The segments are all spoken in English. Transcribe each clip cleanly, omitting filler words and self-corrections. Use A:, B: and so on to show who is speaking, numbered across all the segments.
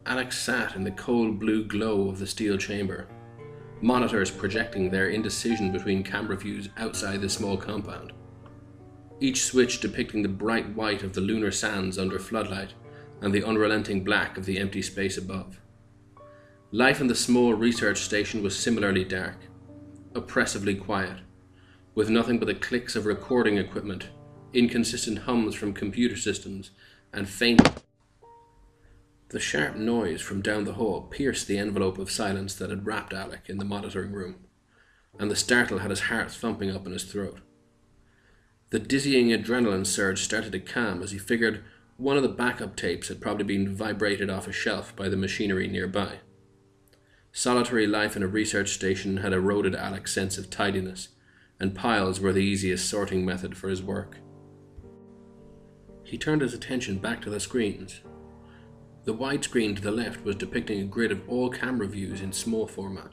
A: Alex sat in the cold blue glow of the steel chamber, monitors projecting their indecision between camera views outside the small compound, each switch depicting the bright white of the lunar sands under floodlight and the unrelenting black of the empty space above. Life in the small research station was similarly dark, oppressively quiet, with nothing but the clicks of recording equipment, inconsistent hums from computer systems, and faint. The sharp noise from down the hall pierced the envelope of silence that had wrapped Alec in the monitoring room, and the startle had his heart thumping up in his throat. The dizzying adrenaline surge started to calm as he figured one of the backup tapes had probably been vibrated off a shelf by the machinery nearby. Solitary life in a research station had eroded Alec's sense of tidiness, and piles were the easiest sorting method for his work. He turned his attention back to the screens. The widescreen to the left was depicting a grid of all camera views in small format.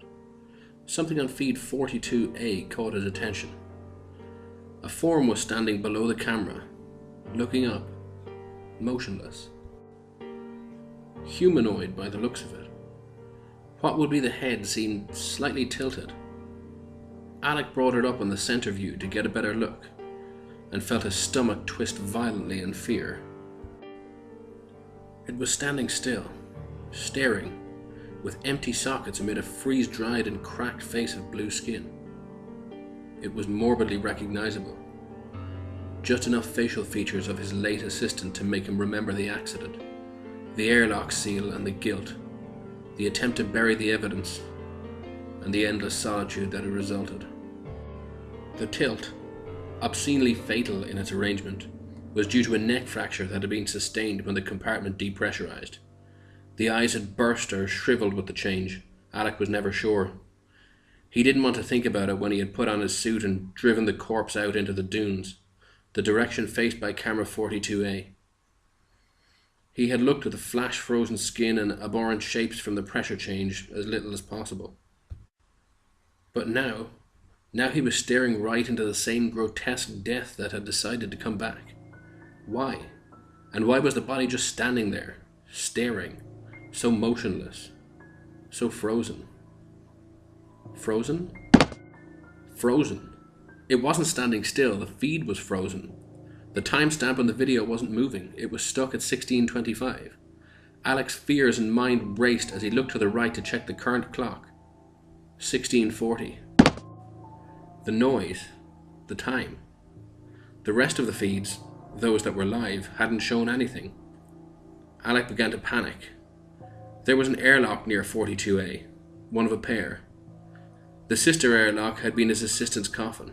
A: Something on feed 42A caught his attention. A form was standing below the camera, looking up, motionless. Humanoid by the looks of it. What would be the head seemed slightly tilted. Alec brought it up on the center view to get a better look, and felt his stomach twist violently in fear. It was standing still, staring, with empty sockets amid a freeze-dried and cracked face of blue skin. It was morbidly recognizable. Just enough facial features of his late assistant to make him remember the accident, the airlock seal and the guilt, the attempt to bury the evidence, and the endless solitude that had resulted. The tilt, obscenely fatal in its arrangement, was due to a neck fracture that had been sustained when the compartment depressurized. The eyes had burst or shriveled with the change. Alec was never sure. He didn't want to think about it when he had put on his suit and driven the corpse out into the dunes, the direction faced by camera 42A. He had looked at the flash-frozen skin and abhorrent shapes from the pressure change as little as possible. But now he was staring right into the same grotesque death that had decided to come back. Why? And why was the body just standing there, staring, so motionless, so frozen? Frozen? Frozen. It wasn't standing still, the feed was frozen. The timestamp on the video wasn't moving, it was stuck at 16:25. Alec's fears and mind raced as he looked to the right to check the current clock. 16:40. The noise, the time. The rest of the feeds, those that were live, hadn't shown anything. Alec began to panic. There was an airlock near 42A, one of a pair. The sister airlock had been his assistant's coffin.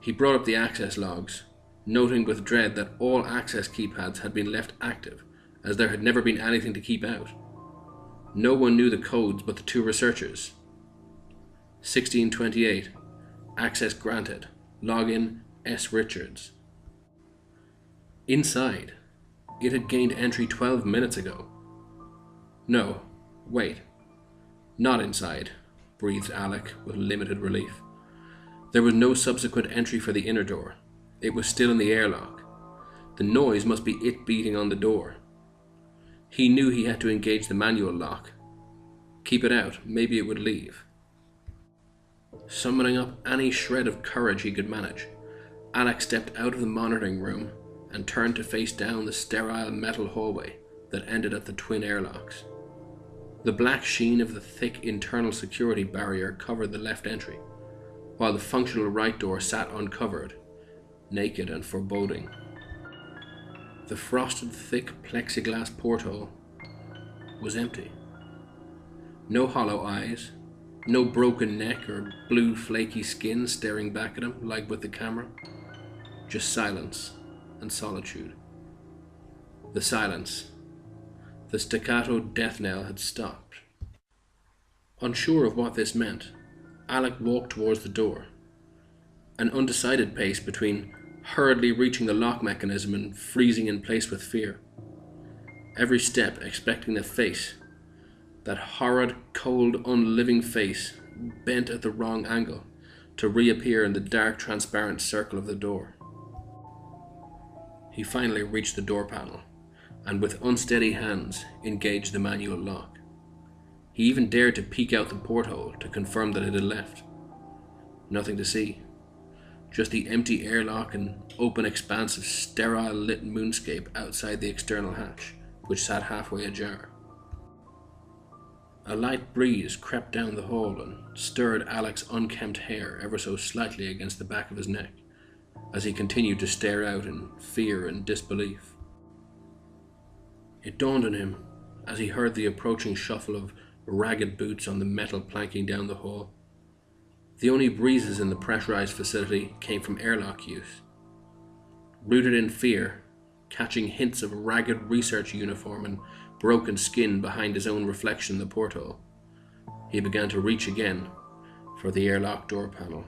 A: He brought up the access logs, noting with dread that all access keypads had been left active, as there had never been anything to keep out. No one knew the codes but the two researchers. 16:28. Access granted. Login S. Richards. Inside, it had gained entry 12 minutes ago. No, wait. Not inside, breathed Alec with limited relief. There was no subsequent entry for the inner door. It was still in the airlock. The noise must be it beating on the door. He knew he had to engage the manual lock. Keep it out, maybe it would leave. Summoning up any shred of courage he could manage, Alec stepped out of the monitoring room and turned to face down the sterile metal hallway that ended at the twin airlocks. The black sheen of the thick internal security barrier covered the left entry, while the functional right door sat uncovered, naked and foreboding. The frosted thick plexiglass porthole was empty. No hollow eyes, no broken neck or blue flaky skin staring back at him like with the camera. Just silence and solitude. The silence. The staccato death knell had stopped. Unsure of what this meant, Alec walked towards the door, an undecided pace between hurriedly reaching the lock mechanism and freezing in place with fear. Every step expecting the face, that horrid, cold, unliving face, bent at the wrong angle, to reappear in the dark, transparent circle of the door. He finally reached the door panel, and with unsteady hands engaged the manual lock. He even dared to peek out the porthole to confirm that it had left. Nothing to see. Just the empty airlock and open expanse of sterile lit moonscape outside the external hatch, which sat halfway ajar. A light breeze crept down the hall and stirred Alec's unkempt hair ever so slightly against the back of his neck, as he continued to stare out in fear and disbelief. It dawned on him, as he heard the approaching shuffle of ragged boots on the metal planking down the hall. The only breezes in the pressurized facility came from airlock use. Rooted in fear, catching hints of ragged research uniform and broken skin behind his own reflection in the porthole, he began to reach again for the airlock door panel.